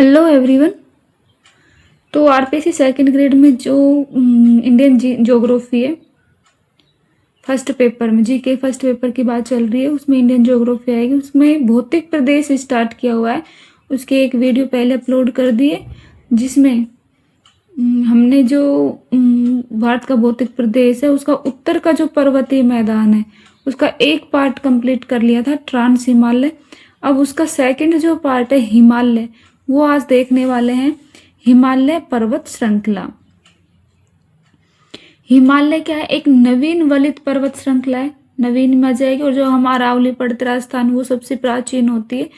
Hello everyone. तो RPSC second grade में जो इंडियन ज्योग्राफी है, फर्स्ट पेपर में जीके फर्स्ट पेपर की बात चल रही है, उसमें इंडियन ज्योग्राफी आएगी। उसमें भौतिक प्रदेश स्टार्ट किया हुआ है, उसके एक वीडियो पहले अपलोड कर दिए, जिसमें हमने जो भारत का भौतिक प्रदेश है उसका उत्तर का जो पर्वतीय मैदान है उसका एक पार्ट कंप्लीट कर लिया था, ट्रांस हिमालय। अब उसका सेकंड जो पार्ट है हिमालय, वो आज देखने वाले हैं। हिमालय पर्वत श्रृंखला। हिमालय क्या है? एक नवीन वलित पर्वत श्रृंखला है। नवीन में आ जाएगी, और जो हम अरावली पड़ते राजस्थान वो सबसे प्राचीन होती है।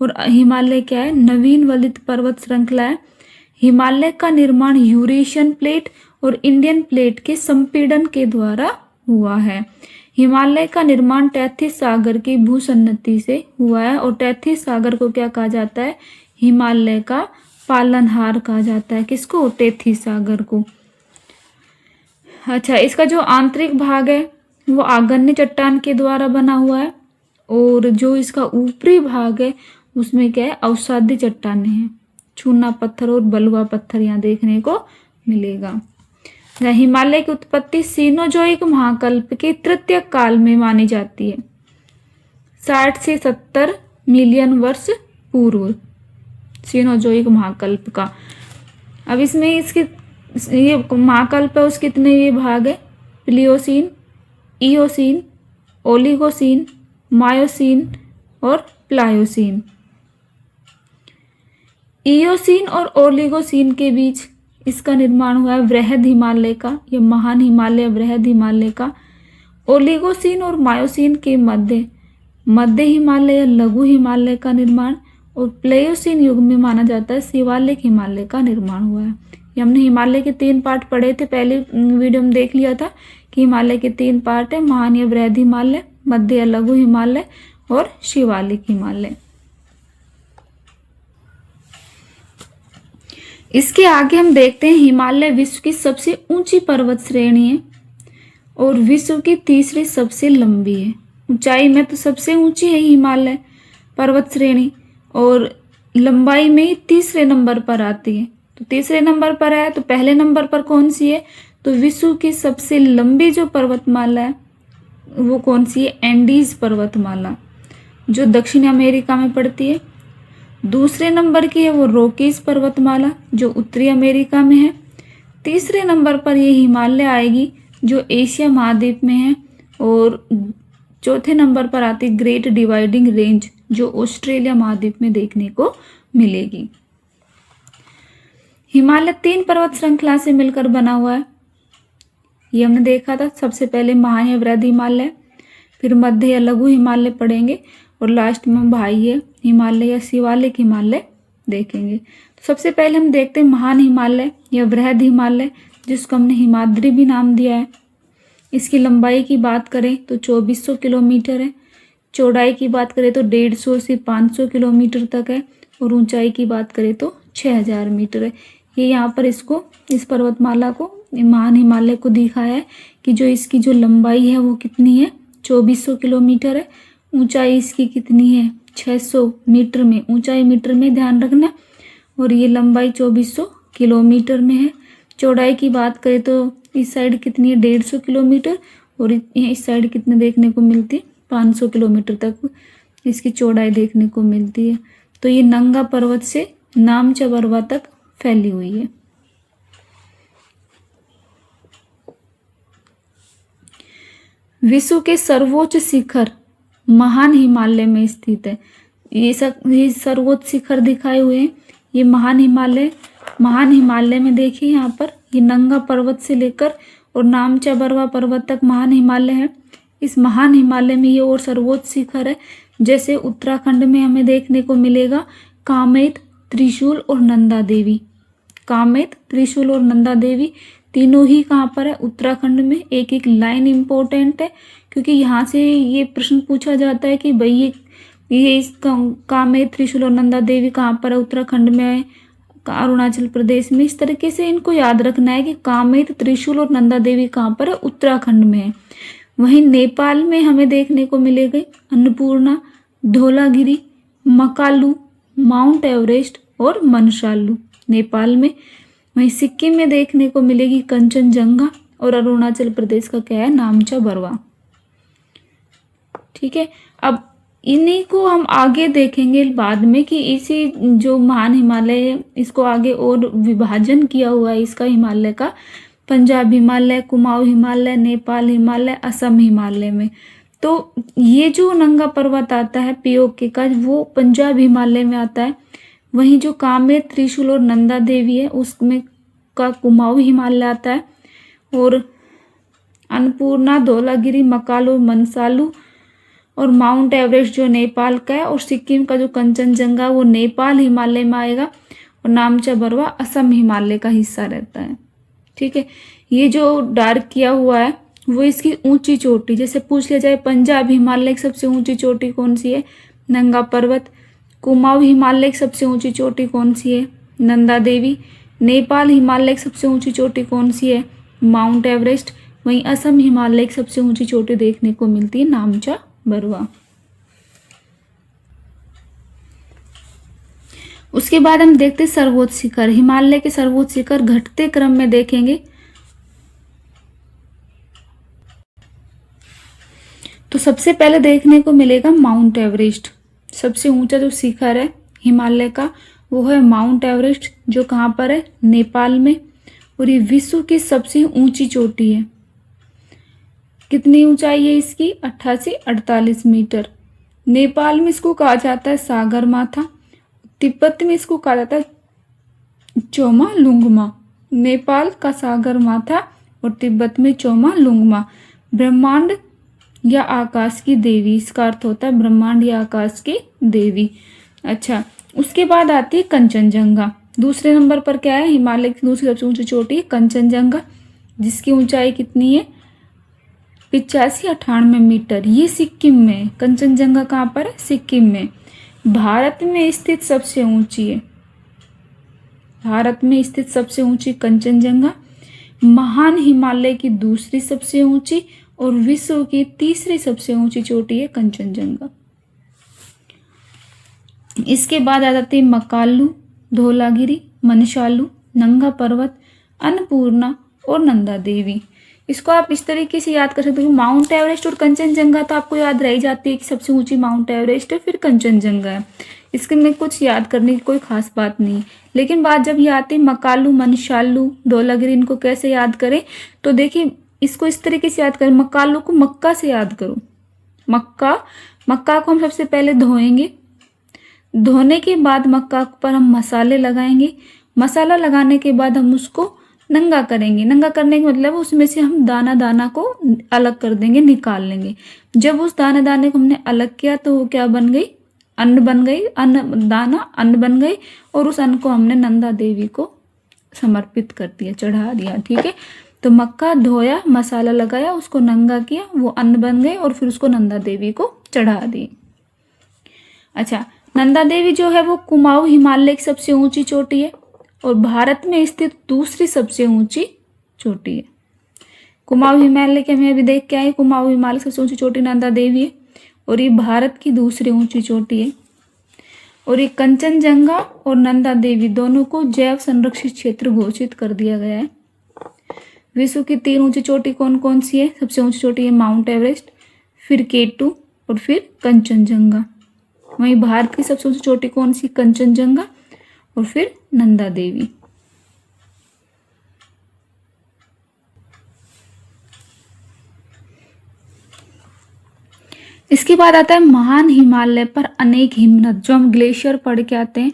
और हिमालय क्या है? नवीन वलित पर्वत श्रृंखला है। हिमालय का निर्माण यूरेशियन प्लेट और इंडियन प्लेट के संपीड़न के द्वारा हुआ है। हिमालय का निर्माण तैथिस सागर की भूसन्नति से हुआ है, और तैथिस सागर को क्या कहा जाता है? हिमालय का पालनहार कहा जाता है। किसको? तैथिस सागर को। अच्छा, इसका जो आंतरिक भाग है वो आग्नेय चट्टान के द्वारा बना हुआ है, और जो इसका ऊपरी भाग है उसमें क्या है? अवसादी चट्टानें हैं। चूना पत्थर और बलुआ पत्थर यहाँ देखने को मिलेगा। हिमालय की उत्पत्ति सीनोजोइक महाकल्प के तृतीय काल में मानी जाती है, 60 से 70 मिलियन वर्ष पूर्व, सीनोजोइक महाकल्प का। अब इसमें इसके ये महाकल्प है, उसके कितने ये भाग है? प्लियोसीन, इयोसीन, ओलिगोसीन, मायोसीन और प्लायोसीन। इयोसीन और ओलिगोसीन के बीच इसका निर्माण हुआ है वृहद हिमालय का, ये महान हिमालय वृहद हिमालय का। ओलिगोसीन और मायोसीन के मध्य हिमालय या लघु हिमालय का निर्माण, और प्लेयोसीन युग में माना जाता है शिवालिक हिमालय का निर्माण हुआ है। ये हमने हिमालय के 3 पार्ट पढ़े थे, पहले वीडियो में देख लिया था कि हिमालय के 3 पार्ट है, महान या वृहद हिमालय, मध्य या लघु हिमालय और शिवालिक हिमालय। इसके आगे हम देखते हैं हिमालय विश्व की सबसे ऊंची पर्वत श्रेणी है और विश्व की तीसरी सबसे लंबी है। ऊंचाई में तो सबसे ऊंची है हिमालय पर्वत श्रेणी, और लंबाई में तीसरे नंबर पर आती है। तो तीसरे नंबर पर है, तो पहले नंबर पर कौन सी है? तो विश्व की सबसे लंबी जो पर्वतमाला है वो कौन सी है? एंडीज पर्वतमाला, जो दक्षिण अमेरिका में पड़ती है। दूसरे नंबर की है वो रॉकीज पर्वतमाला, जो उत्तरी अमेरिका में है। तीसरे नंबर पर ये हिमालय आएगी, जो एशिया महाद्वीप में है। और चौथे नंबर पर आती ग्रेट डिवाइडिंग रेंज, जो ऑस्ट्रेलिया महाद्वीप में देखने को मिलेगी। हिमालय 3 पर्वत श्रृंखला से मिलकर बना हुआ है, ये हमने देखा था। सबसे पहले महान या वृहद हिमालय, फिर मध्य या लघु हिमालय पढ़ेंगे, और लास्ट में भाई है हिमालय या शिवालिक हिमालय देखेंगे। तो सबसे पहले हम देखते हैं महान हिमालय या वृहद हिमालय, जिसको हमने हिमाद्री भी नाम दिया है। इसकी लंबाई की बात करें तो 2400 किलोमीटर है, चौड़ाई की बात करें तो 150 से 500 किलोमीटर तक है, और ऊंचाई की बात करें तो 6000 मीटर है। ये यहाँ पर इसको, इस पर्वतमाला को, महान हिमालय को दिखाया है कि जो इसकी जो लंबाई है वो कितनी है? 2400 किलोमीटर है। ऊंचाई इसकी कितनी है? 600 मीटर में, ऊंचाई मीटर में ध्यान रखना, और ये लंबाई 2400 किलोमीटर में है। चौड़ाई की बात करें तो इस साइड कितनी है? 150 किलोमीटर, और इस साइड कितने देखने को मिलती है? 500 किलोमीटर तक इसकी चौड़ाई देखने को मिलती है। तो ये नंगा पर्वत से नामचबरवा तक फैली हुई है। विश्व के सर्वोच्च शिखर महान हिमालय में स्थित है। ये सर्वोच्च शिखर दिखाए हुए हैं, ये महान हिमालय में देखिए यहाँ पर, ये नंगा पर्वत से लेकर और नामचबरवा पर्वत तक महान हिमालय है। इस महान हिमालय में ये और सर्वोच्च शिखर है, जैसे उत्तराखंड में हमें देखने को मिलेगा कामेत, त्रिशूल और नंदा देवी। कामेत, त्रिशूल और नंदा देवी तीनों ही कहाँ पर है? उत्तराखंड में। एक एक लाइन इम्पोर्टेंट है, क्योंकि यहाँ से ये प्रश्न पूछा जाता है कि भाई ये इस कामेत, त्रिशूल और नंदा देवी कहाँ पर है? उत्तराखंड में है, अरुणाचल प्रदेश में। इस तरीके से इनको याद रखना है कि कामेत, त्रिशूल और नंदा देवी कहाँ पर है? उत्तराखंड में है। वहीं नेपाल में हमें देखने को मिलेगी अन्नपूर्णा, धौलागिरी, मकालू, माउंट एवरेस्ट, और मनशालू नेपाल में। वहीं सिक्किम में देखने को मिलेगी कंचनजंगा, और अरुणाचल प्रदेश का क्या है, नामचा बरवा। ठीक है, अब इन्हीं को हम आगे देखेंगे बाद में कि इसी जो महान हिमालय है इसको आगे और विभाजन किया हुआ है इसका हिमालय का, पंजाब हिमालय, कुमाऊं हिमालय, नेपाल हिमालय, असम हिमालय में। तो ये जो नंगा पर्वत आता है पीओके का, वो पंजाब हिमालय में आता है। वहीं जो कामेर, त्रिशूल और नंदा देवी है उसमें का कुमाऊं हिमालय आता है। और अन्नपूर्णा, धौलागिरी, मकालू, मनसालू और माउंट एवरेस्ट जो नेपाल का है, और सिक्किम का जो कंचनजंगा वो नेपाल हिमालय में आएगा, और नामचा बरवा असम हिमालय का हिस्सा रहता है। ठीक है, ये जो डार्क किया हुआ है वो इसकी ऊंची चोटी, जैसे पूछ लिया जाए पंजाब हिमालय की सबसे ऊंची चोटी कौन सी है, नंगा पर्वत। कुमाऊं हिमालय की सबसे ऊंची चोटी कौन सी है, नंदा देवी। नेपाल हिमालय की सबसे ऊंची चोटी कौन सी है, माउंट एवरेस्ट। वहीं असम हिमालय की सबसे ऊंची चोटी देखने को मिलती है नामचा बरवा। उसके बाद हम देखते सर्वोच्च शिखर। हिमालय के सर्वोच्च शिखर घटते क्रम में देखेंगे। तो सबसे पहले देखने को मिलेगा माउंट एवरेस्ट। सबसे ऊंचा जो शिखर है हिमालय का वो है माउंट एवरेस्ट, जो कहाँ पर है, नेपाल में। और ये विश्व की सबसे ऊंची चोटी है। कितनी ऊंचाई है इसकी, 88-48 मीटर। नेपाल में इसको कहा जाता है सागर माथा। तिब्बत में इसको कहा जाता है चोमा लुंगमा। नेपाल का सागर माथा और तिब्बत में चोमा लुंगमा। ब्रह्मांड या आकाश की देवी, इसका अर्थ होता है ब्रह्मांड या आकाश की देवी। अच्छा, उसके बाद आती है कंचनजंगा। दूसरे नंबर पर क्या है, हिमालय की दूसरी सबसे ऊंची चोटी है कंचनजंगा, जिसकी ऊंचाई कितनी है, 85-98 मीटर। ये सिक्किम में, कंचनजंगा कहाँ पर है, सिक्किम में। भारत में स्थित सबसे ऊंची है, भारत में स्थित सबसे ऊंची कंचनजंगा। महान हिमालय की दूसरी सबसे ऊंची और विश्व की तीसरी सबसे ऊंची चोटी है कंचनजंगा। इसके बाद आ जाती है मकालू, धौलागिरी, मनशालू, नंगा पर्वत, अन्नपूर्णा और नंदा देवी। इसको आप इस तरीके से याद कर सकते हो, माउंट एवरेस्ट और कंचनजंगा तो आपको याद रह जाती है कि सबसे ऊंची माउंट एवरेस्ट है, फिर कंचनजंगा है। इसके में कुछ याद करने की कोई खास बात नहीं। लेकिन बात जब ये आती है मकालू, मनशालू, धौलागिरी, इनको कैसे याद करें, तो देखिए इसको इस तरीके से याद करें। मकालू को मक्का से याद करो। मक्का को हम सबसे पहले धोएंगे। धोने के बाद मक्का पर हम मसाले लगाएंगे। मसाला लगाने के बाद हम उसको नंगा करेंगे। नंगा करने का मतलब उसमें से हम दाना दाना को अलग कर देंगे, निकाल लेंगे। जब उस दाना दाने को हमने अलग किया तो वो क्या बन गई, अन्न बन गई। अन्न दाना अन्न बन गई, और उस अन्न को हमने नंदा देवी को समर्पित कर दिया, चढ़ा दिया। ठीक है, तो मक्का धोया, मसाला लगाया, उसको नंगा किया, वो अन्न बन गए, और फिर उसको नंदा देवी को चढ़ा दी। अच्छा, नंदा देवी जो है वो कुमाऊं हिमालय की सबसे ऊंची चोटी है और भारत में स्थित दूसरी सबसे ऊंची चोटी है। कुमाऊं हिमालय के हमें अभी देख के आए, कुमाऊं हिमालय की सबसे ऊंची चोटी नंदा देवी है, और ये भारत की दूसरी ऊंची चोटी है। और ये कंचनजंगा और नंदा देवी दोनों को जैव संरक्षित क्षेत्र घोषित कर दिया गया है। विश्व की 3 ऊंची चोटी कौन कौन सी है, सबसे ऊंची चोटी है माउंट एवरेस्ट, फिर K2 और फिर कंचनजंगा। वहीं भारत की सबसे ऊंची चोटी कौन सी, कंचनजंगा और फिर नंदा देवी। इसके बाद आता है महान हिमालय पर अनेक हिमनद, जो हम ग्लेशियर पढ़ के आते हैं।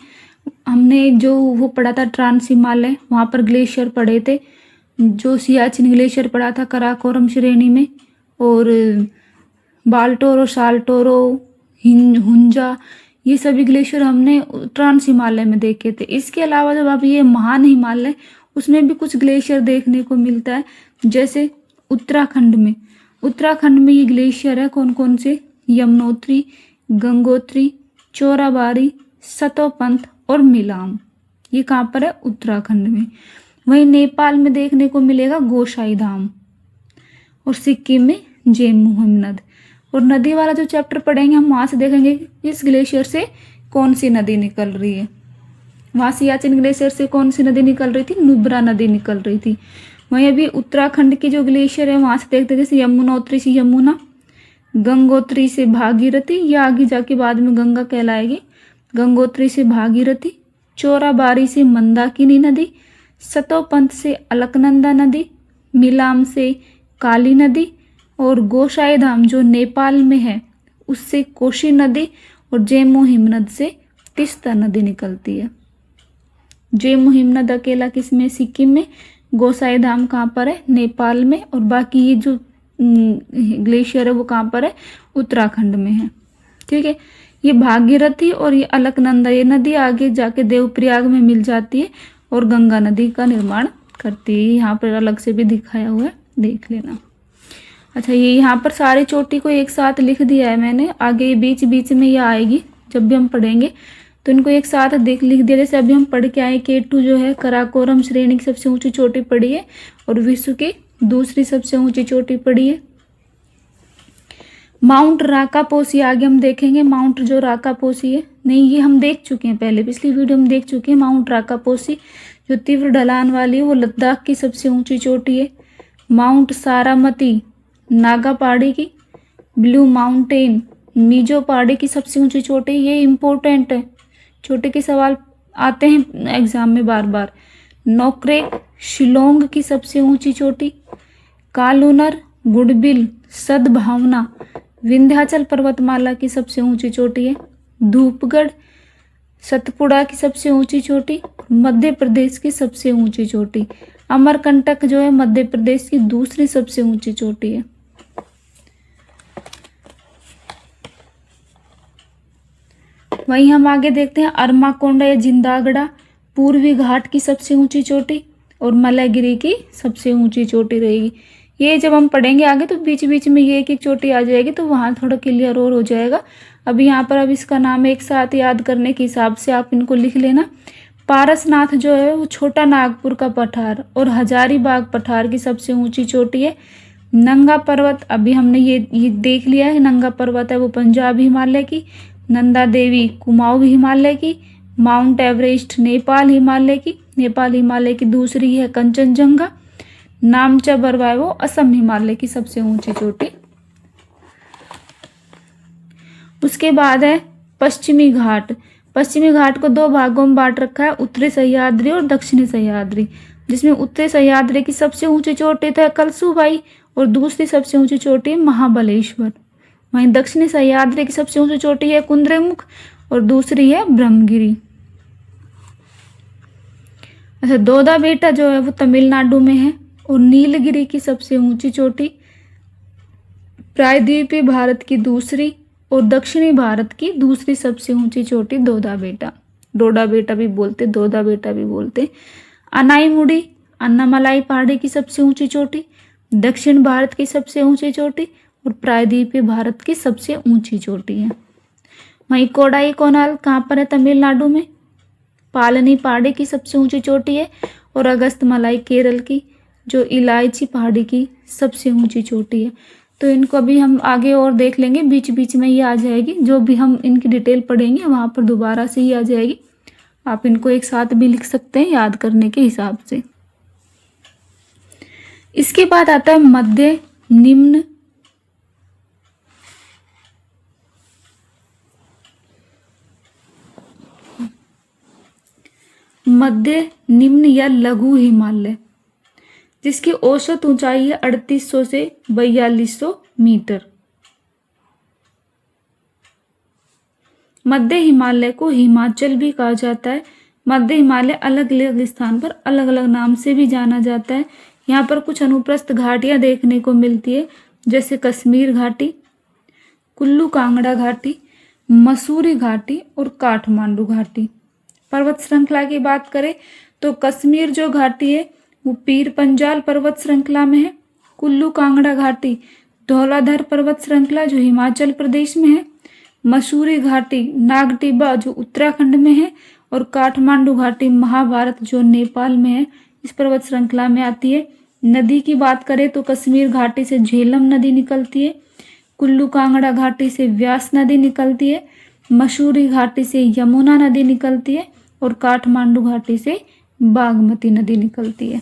हमने जो वो पढ़ा था ट्रांस हिमालय, वहाँ पर ग्लेशियर पढ़े थे। जो सियाचिन ग्लेशियर पढ़ा था कराकोरम श्रेणी में, और बाल्टोरो, साल्टोरो, हुंजा, ये सभी ग्लेशियर हमने ट्रांस हिमालय में देखे थे। इसके अलावा जब अब ये महान हिमालय, उसमें भी कुछ ग्लेशियर देखने को मिलता है। जैसे उत्तराखंड में ये ग्लेशियर है कौन कौन से, यमुनोत्री, गंगोत्री, चोराबारी, सतोपंथ और मिलाम। ये कहाँ पर है, उत्तराखंड में। वहीं नेपाल में देखने को मिलेगा गोसाई धाम, और सिक्किम में जेमू हिमनद। और नदी वाला जो चैप्टर पढ़ेंगे हम वहाँ से देखेंगे इस ग्लेशियर से कौन सी नदी निकल रही है। वहाँ सियाचिन ग्लेशियर से कौन सी नदी निकल रही थी, नुब्रा नदी निकल रही थी। वहीं अभी उत्तराखंड की जो ग्लेशियर है वहाँ से देखते हैं, जैसे यमुनोत्री से यमुना, गंगोत्री से भागीरथी, या आगे जाके बाद में गंगा कहलाएगी, गंगोत्री से भागीरथी, चोराबारी से मंदाकिनी नदी, सतोपंथ से अलकनंदा नदी, मिलाम से काली नदी, और गोसाई धाम जो नेपाल में है उससे कोशी नदी, और जेमो हिमनद से तीस्ता नदी निकलती है। जेमो हिमनद अकेला किस में, सिक्किम में, गोसाई धाम कहाँ पर है, नेपाल में, और बाकी ये जो ग्लेशियर है वो कहाँ पर है, उत्तराखंड में है। ठीक है, ये भागीरथी और ये अलकनंदा, ये नदी आगे जाके देवप्रयाग में मिल जाती है और गंगा नदी का निर्माण करती है। यहाँ पर अलग से भी दिखाया हुआ है, देख लेना। अच्छा, ये यहाँ पर सारी चोटी को एक साथ लिख दिया है मैंने, आगे बीच बीच में ये आएगी जब भी हम पढ़ेंगे तो इनको एक साथ लिख दिया। जैसे अभी हम पढ़ के आए, K2 जो है कराकोरम श्रेणी की सबसे ऊंची चोटी पड़ी है और विश्व की दूसरी सबसे ऊंची चोटी पड़ी है। माउंट राकापोसी आगे हम देखेंगे, माउंट जो राकापोसी है, नहीं ये हम देख चुके हैं पहले, पिछली वीडियो में देख चुके हैं। माउंट राकापोसी जो तीव्र ढलान वाली है वो लद्दाख की सबसे ऊंची चोटी है। माउंट सारामती नागा पहाड़ी की, ब्लू माउंटेन मीजो पहाड़ी की सबसे ऊंची चोटी, ये इम्पोर्टेंट है, चोटी के सवाल आते हैं एग्जाम में बार बार। नोक्रेक शिलोंग की सबसे ऊंची चोटी, कालूनर गुडबिल सद्भावना विंध्याचल पर्वतमाला की सबसे ऊंची चोटी है। धूपगढ़ सतपुड़ा की सबसे ऊंची चोटी, मध्य प्रदेश की सबसे ऊंची चोटी। अमरकंटक जो है मध्य प्रदेश की दूसरी सबसे ऊंची चोटी है। वहीं हम आगे देखते हैं अरमाकोंडा या जिंदागड़ा पूर्वी घाट की सबसे ऊंची चोटी और मलयगिरी की सबसे ऊंची चोटी रहेगी। ये जब हम पढ़ेंगे आगे तो बीच बीच में ये एक एक चोटी आ जाएगी तो वहाँ थोड़ा क्लियर और हो जाएगा। अभी यहाँ पर अब इसका नाम एक साथ याद करने के हिसाब से आप इनको लिख लेना। पारसनाथ जो है वो छोटा नागपुर का पठार और हजारीबाग पठार की सबसे ऊंची चोटी है। नंगा पर्वत अभी हमने ये देख लिया है, नंगा पर्वत है वो पंजाब हिमालय की। नंदा देवी कुमाऊं हिमालय की। माउंट एवरेस्ट नेपाल हिमालय की, नेपाल हिमालय की दूसरी है कंचनजंगा। नामचा बरवाय वो असम हिमालय की सबसे ऊंची चोटी। उसके बाद है पश्चिमी घाट। पश्चिमी घाट को दो भागों में बांट रखा है, उत्तरी सह्याद्री और दक्षिणी सह्याद्री, जिसमें उत्तरी सह्याद्री की सबसे ऊंची चोटी है कलसूबाई और दूसरी सबसे ऊंची चोटी महाबलेश्वर। वहीं दक्षिणी सह्याद्री की सबसे ऊंची चोटी है कुंद्रेमुख और दूसरी है ब्रह्मगिरी। अच्छा, दोदा बेटा जो है वो तमिलनाडु में है और नीलगिरी की सबसे ऊंची चोटी प्रायद्वीपीय भारत की दूसरी और दक्षिणी भारत की दूसरी सबसे ऊंची चोटी दोदा बेटा, डोडा बेटा भी बोलते, दोदा बेटा भी बोलते। अनाईमुड़ी अन्नामलाई पहाड़ी की सबसे ऊंची चोटी, दक्षिण भारत की सबसे ऊंची चोटी और प्रायद्वीपीय भारत की सबसे ऊंची चोटी है। वहीं कोडाई कोनाल कहाँ पर है, तमिलनाडु में, पालनी पहाड़ी की सबसे ऊंची चोटी है और अगस्त मलाई केरल की जो इलायची पहाड़ी की सबसे ऊंची चोटी है। तो इनको अभी हम आगे और देख लेंगे, बीच बीच में ये आ जाएगी, जो भी हम इनकी डिटेल पढ़ेंगे वहाँ पर दोबारा से ही आ जाएगी। आप इनको एक साथ भी लिख सकते हैं याद करने के हिसाब से। इसके बाद आता है मध्य निम्न या लघु हिमालय, जिसकी औसत ऊंचाई है 3800 से 4200 मीटर। मध्य हिमालय को हिमाचल भी कहा जाता है। मध्य हिमालय अलग अलग स्थान पर अलग अलग नाम से भी जाना जाता है। यहाँ पर कुछ अनुप्रस्थ घाटियां देखने को मिलती है, जैसे कश्मीर घाटी, कुल्लू कांगड़ा घाटी, मसूरी घाटी और काठमांडू घाटी। पर्वत श्रृंखला की बात करें तो कश्मीर जो घाटी है वो पीर पंजाल पर्वत श्रृंखला में है। कुल्लू कांगड़ा घाटी धौलाधर पर्वत श्रृंखला जो हिमाचल प्रदेश में है। मसूरी घाटी नागटिब्बा जो उत्तराखंड में है और काठमांडू घाटी महाभारत जो नेपाल में है, इस पर्वत श्रृंखला में आती है। नदी की बात करें तो कश्मीर घाटी से झेलम नदी निकलती है। कुल्लू कांगड़ा घाटी से व्यास नदी निकलती है। मसूरी घाटी से यमुना नदी निकलती है और काठमांडू घाटी से बागमती नदी निकलती है।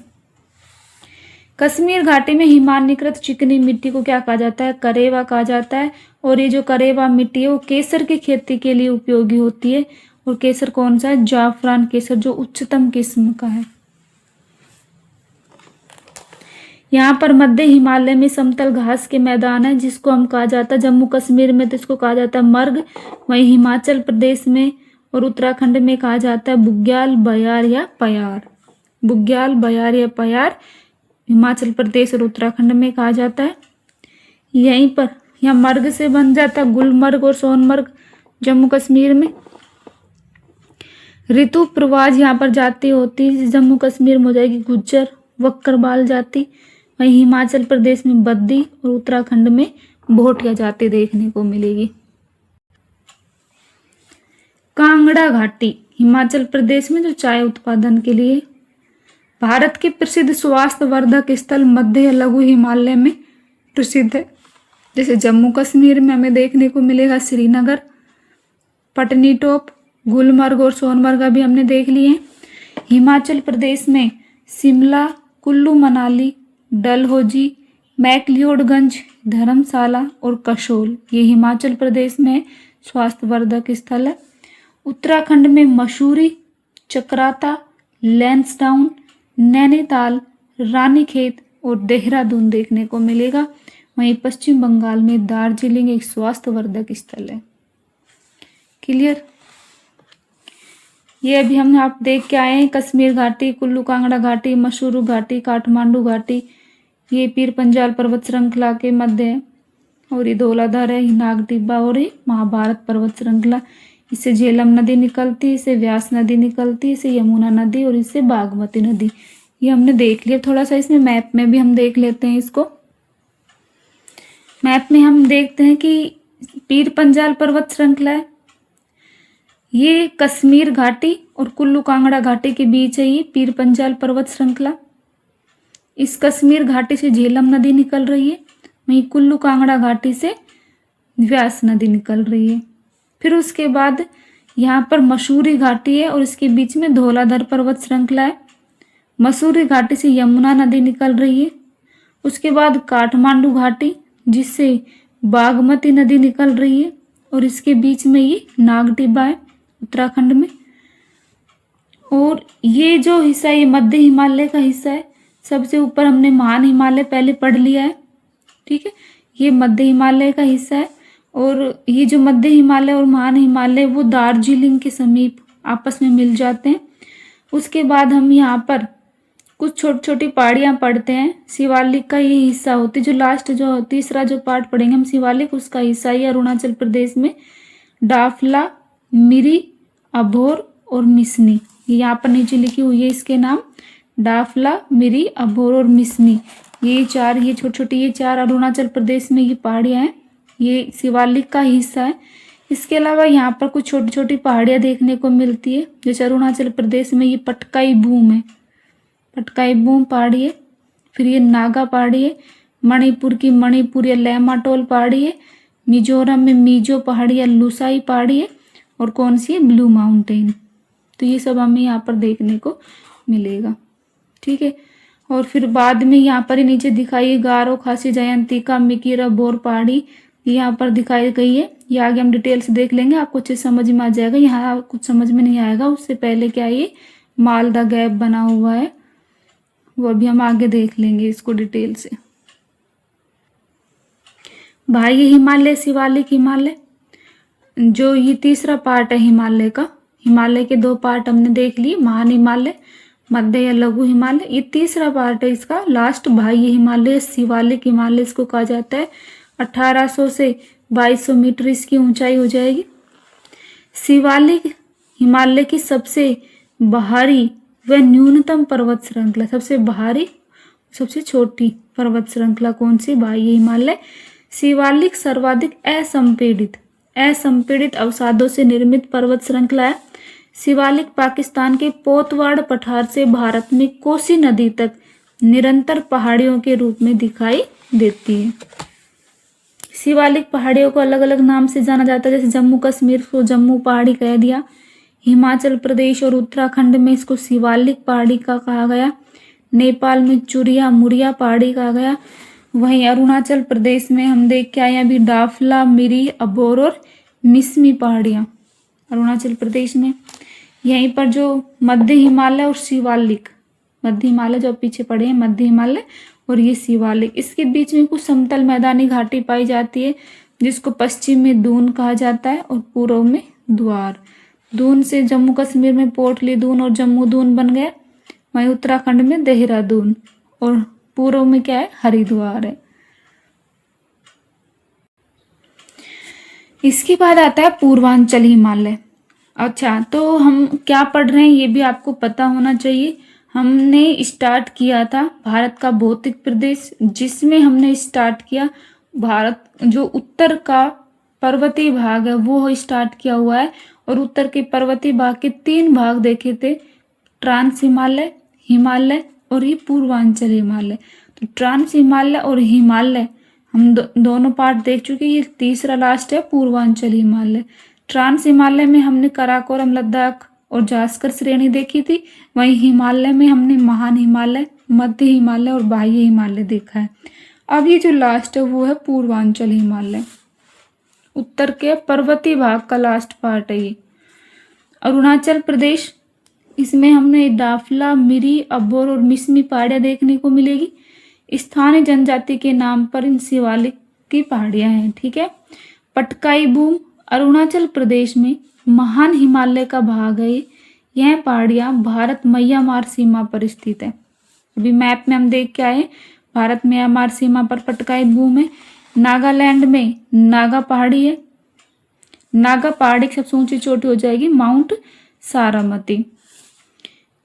कश्मीर घाटी में हिमानीकृत चिकनी मिट्टी को क्या कहा जाता है? करेवा कहा जाता है। और ये जो करेवा मिट्टी है वो केसर की खेती के लिए उपयोगी होती है। और केसर कौन सा है? जाफरान केसर, जो उच्चतम किस्म का है। यहाँ पर मध्य हिमालय में समतल घास के मैदान है, जिसको हम कहा जाता है, जम्मू कश्मीर में तो इसको कहा जाता है मर्ग, वहीं हिमाचल प्रदेश में और उत्तराखंड में कहा जाता है बुग्याल, बयार या पयार। बुग्याल, बयार या पयार हिमाचल प्रदेश और उत्तराखंड में कहा जाता है। यहीं पर यहाँ मर्ग से बन जाता है गुलमर्ग और सोनमर्ग जम्मू कश्मीर में। ऋतु प्रवाज यहाँ पर जाति होती है, जम्मू कश्मीर में हो जाएगी गुज्जर, वक्करबाल जाति, वहीं हिमाचल प्रदेश में बद्दी और उत्तराखंड में भोटिया जाति देखने को मिलेगी। कांगड़ा घाटी हिमाचल प्रदेश में जो चाय उत्पादन के लिए। भारत के प्रसिद्ध स्वास्थ्यवर्धक स्थल मध्य या लघु हिमालय में प्रसिद्ध है। जैसे जम्मू कश्मीर में हमें देखने को मिलेगा श्रीनगर, पटनीटॉप, गुलमर्ग और सोनमर्ग अभी हमने देख लिए हैं। हिमाचल प्रदेश में शिमला, कुल्लू मनाली, डलहौजी, मैक्लियोडगंज, धर्मशाला और कसोल, ये हिमाचल प्रदेश में स्वास्थ्यवर्धक स्थल है। उत्तराखंड में मसूरी, चक्राता, लैंसडाउन, नैनीताल, रानीखेत और देहरादून देखने को मिलेगा। वहीं पश्चिम बंगाल में दार्जिलिंग एक स्वास्थ्यवर्धक स्थल है। क्लियर? ये अभी हम आप देख के आए हैं कश्मीर घाटी, कुल्लू कांगड़ा घाटी, मसूरू घाटी, काठमांडू घाटी, ये पीर पंजाल पर्वत श्रृंखला के मध्य है। और ये धौलाधार है, नाग टिब्बा और ये महाभारत पर्वत श्रृंखला। इससे झेलम नदी निकलती है, इससे व्यास नदी निकलती है, इससे यमुना नदी और इससे बागमती नदी। ये हमने देख लिया। थोड़ा सा इसमें मैप में भी हम देख लेते हैं इसको। मैप में हम देखते हैं कि पीर पंजाल पर्वत श्रृंखला है, ये कश्मीर घाटी और कुल्लू कांगड़ा घाटी के बीच है ये पीर पंजाल पर्वत श्रृंखला। इस कश्मीर घाटी से झेलम नदी निकल रही है, वहीं कुल्लू कांगड़ा घाटी से व्यास नदी निकल रही है। फिर उसके बाद यहाँ पर मसूरी घाटी है और इसके बीच में धौलाधार पर्वत श्रृंखला है। मसूरी घाटी से यमुना नदी निकल रही है। उसके बाद काठमांडू घाटी, जिससे बागमती नदी निकल रही है और इसके बीच में ये नाग टिब्बा है उत्तराखंड में। और ये जो हिस्सा है ये मध्य हिमालय का हिस्सा है। सबसे ऊपर हमने महान हिमालय पहले पढ़ लिया है, ठीक है, ये मध्य हिमालय का हिस्सा है। और ये जो मध्य हिमालय और महान हिमालय वो दार्जिलिंग के समीप आपस में मिल जाते हैं। उसके बाद हम यहाँ पर कुछ छोटी छोटी पहाड़ियाँ पढ़ते हैं। शिवालिक का ये हिस्सा होती है, जो लास्ट जो तीसरा जो पार्ट पढ़ेंगे हम शिवालिक, उसका हिस्सा ही अरुणाचल प्रदेश में डाफला, मिरी, अभोर और मिसनी, ये यहाँ पर नीचे लिखी हुई है इसके नाम, डाफला, मिरी, अभोर और मिसनी। ये चार, ये छोटी छोटी ये चार अरुणाचल प्रदेश में ये पहाड़ियाँ हैं, ये शिवालिक का हिस्सा है। इसके अलावा यहाँ पर कुछ छोटी छोटी पहाड़ियाँ देखने को मिलती है। जैसे अरुणाचल प्रदेश में ये पटकाई बूम है, पटकाई बूम पहाड़ी है। फिर ये नागा पहाड़ी है। मणिपुर की मणिपुर या लेमाटोल पहाड़ी है। मिजोरम में मिजो पहाड़ी या लुसाई पहाड़ी है। और कौन सी है? Blue mountain. तो ये सब हमें यहाँ पर देखने को मिलेगा, ठीक है। और फिर बाद में यहाँ पर ही नीचे दिखाई गारो, खासी, जयंतिका, मिकीरा, बोर पहाड़ी यहाँ पर दिखाई गई है। ये आगे हम डिटेल से देख लेंगे, आपको अच्छे समझ में आ जाएगा। यहाँ कुछ समझ में नहीं आएगा, उससे पहले क्या ये मालदा गैप बना हुआ है, वो अभी हम आगे देख लेंगे इसको डिटेल से। बाह्य हिमालय, शिवालिक हिमालय, जो ये तीसरा पार्ट है हिमालय का। हिमालय के दो पार्ट हमने देख लिए, महान हिमालय, मध्य या लघु हिमालय। ये तीसरा पार्ट है इसका, लास्ट बाह्य हिमालय, शिवालिक हिमालय इसको कहा जाता है। 1800 से 2200 मीटर इसकी ऊंचाई हो जाएगी। शिवालिक हिमालय की सबसे बाहरी व न्यूनतम पर्वत श्रृंखला, सबसे बाहरी सबसे छोटी पर्वत श्रृंखला कौन सी? बाह्य हिमालय। शिवालिक सर्वाधिक असंपीड़ित अवसादों से निर्मित पर्वत श्रृंखला है। शिवालिक पाकिस्तान के पोतवाड़ पठार से भारत में कोसी नदी तक निरंतर पहाड़ियों के रूप में दिखाई देती है। शिवालिक पहाड़ियों को अलग अलग नाम से जाना जाता है, जैसे जम्मू कश्मीर को जम्मू पहाड़ी कह दिया, हिमाचल प्रदेश और उत्तराखंड में इसको शिवालिक पहाड़ी का कहा गया। नेपाल में चुरिया मुरिया पहाड़ी कहा गया। वहीं अरुणाचल प्रदेश में हम देख के आए हैं अभी डाफला, मिरी, अबोर और मिसमी पहाड़ियाँ अरुणाचल प्रदेश में। यहीं पर जो मध्य हिमालय और शिवालिक, मध्य हिमालय जो पीछे पड़े हैं मध्य हिमालय और ये शिवालिक, इसके बीच में कुछ समतल मैदानी घाटी पाई जाती है जिसको पश्चिम में दून कहा जाता है और पूर्व में द्वार। दून से जम्मू कश्मीर में पोटली दून और जम्मू दून बन गया। वहीं उत्तराखंड में देहरादून और पूर्व में क्या है, हरिद्वार है। इसके बाद आता है पूर्वांचल हिमालय। अच्छा, तो हम क्या पढ़ रहे हैं ये भी आपको पता होना चाहिए। हमने स्टार्ट किया था भारत का भौतिक प्रदेश, जिसमें हमने स्टार्ट किया भारत जो उत्तर का पर्वतीय भाग है वो स्टार्ट किया हुआ है। और उत्तर के पर्वतीय भाग के 3 भाग देखे थे, ट्रांस हिमालय, हिमालय और ये पूर्वांचल हिमालय। तो ट्रांस हिमालय और हिमालय हम दोनों पार्ट देख चुके। ये तीसरा लास्ट है पूर्वांचल हिमालय। ट्रांस हिमालय में हमने कराकोरम, लद्दाख और जास्कर श्रेणी देखी थी। वहीं हिमालय में हमने महान हिमालय, मध्य हिमालय और बाह्य हिमालय देखा है। अब ये जो लास्ट है वो है पूर्वांचल हिमालय, उत्तर के पर्वतीय भाग का लास्ट पार्ट है ये। अरुणाचल प्रदेश, इसमें हमने डाफला, मिरी, अबोर और मिसमी पहाड़ियाँ देखने को मिलेगी। स्थानीय जनजाति के नाम पर इन शिवालिक की पहाड़ियाँ हैं। ठीक है। पटकाई बूम अरुणाचल प्रदेश में महान हिमालय का भाग है। यह पहाड़ियाँ भारत म्यांमार सीमा पर स्थित है। अभी मैप में हम देख के आए, भारत म्यांमार सीमा पर पटकाई बूम है। नागालैंड में नागा पहाड़ी है। नागा पहाड़ी की सबसे ऊंची चोटी हो जाएगी माउंट सारामती।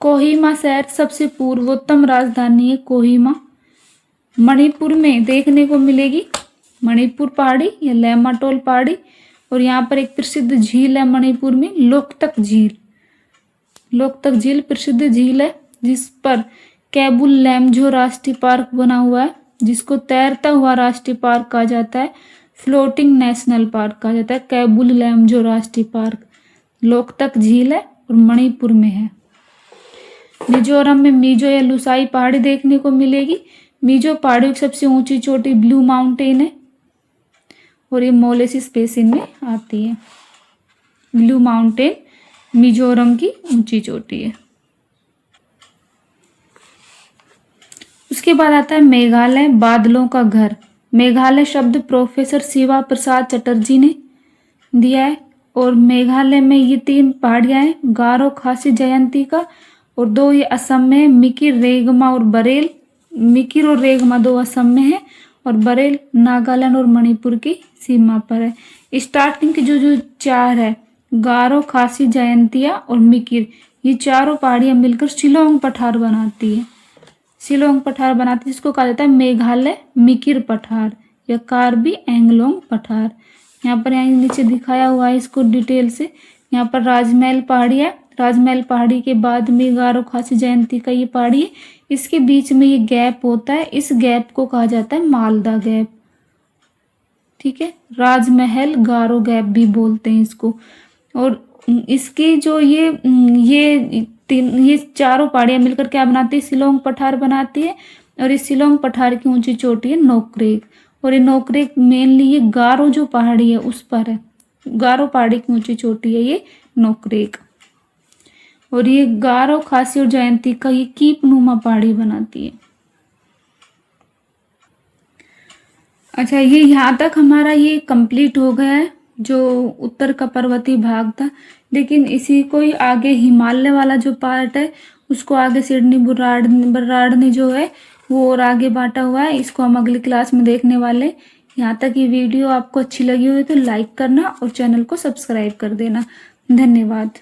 कोहिमा शहर सबसे पूर्वोत्तम राजधानी है कोहिमा। मणिपुर में देखने को मिलेगी मणिपुर पहाड़ी या लेमाटोल पहाड़ी। और यहाँ पर एक प्रसिद्ध झील है मणिपुर में, लोकतक झील। लोकतक झील प्रसिद्ध झील है जिस पर कैबुल लैमजो राष्ट्रीय पार्क बना हुआ है, जिसको तैरता हुआ राष्ट्रीय पार्क कहा जाता है, फ्लोटिंग नेशनल पार्क कहा जाता है। कैबुल लैमजो राष्ट्रीय पार्क लोकतक झील है और मणिपुर में है। मिजोरम में मिजो या लुसाई पहाड़ी देखने को मिलेगी। मिजो पहाड़ियों की सबसे ऊंची चोटी ब्लू माउंटेन है और ये मोलेसिस बेसिन में आती है। ब्लू माउंटेन मिजोरम की ऊंची चोटी है। उसके बाद आता है मेघालय, बादलों का घर। मेघालय शब्द प्रोफेसर शिवा प्रसाद चटर्जी ने दिया है। और मेघालय में ये 3 पहाड़ियां हैं, गारो, खासी, जयंतिका और 2 ये असम में, मिकिर, रेगमा और बरेल। मिकिर और रेगमा 2 असम में है और बरेल नागालैंड और मणिपुर की सीमा पर है। स्टार्टिंग की जो 4 है, गारो, खासी, जयंतिया और मिकिर, ये चारों पहाड़ियां मिलकर शिलोंग पठार बनाती है। शिलोंग पठार बनाती है जिसको कहा जाता है मेघालय मिकिर पठार या कार्बी एंगलोंग पठार। यहाँ पर यहाँ नीचे दिखाया हुआ है इसको डिटेल से। यहाँ पर राजमहल पहाड़ी है। राजमहल पहाड़ी के बाद में गारो, खासी, जयंती का ये पहाड़ी है। इसके बीच में ये गैप होता है, इस गैप को कहा जाता है मालदा गैप। ठीक है, राजमहल गारो गैप भी बोलते हैं इसको। और इसकी जो ये चारों पहाड़ियां मिलकर क्या बनाती है, शिलोंग पठार बनाती है। और इस शिलोंग पठार की ऊंची चोटी है नोकरेक। और ये नोकरेक मेनली ये गारो जो पहाड़ी है उस पर है। गारो पहाड़ी की ऊंची चोटी है ये नोकरेक। और ये गारो, खासी और जयंती का ये कीप नुमा पहाड़ी बनाती है। अच्छा, ये यहाँ तक हमारा ये कंप्लीट हो गया है जो उत्तर का पर्वतीय भाग था। लेकिन इसी को ही आगे हिमालय वाला जो पार्ट है उसको आगे सिडनी बर्राड ने जो है वो और आगे बांटा हुआ है। इसको हम अगली क्लास में देखने वाले। यहाँ तक ये वीडियो आपको अच्छी लगी हुई तो लाइक करना और चैनल को सब्सक्राइब कर देना। धन्यवाद।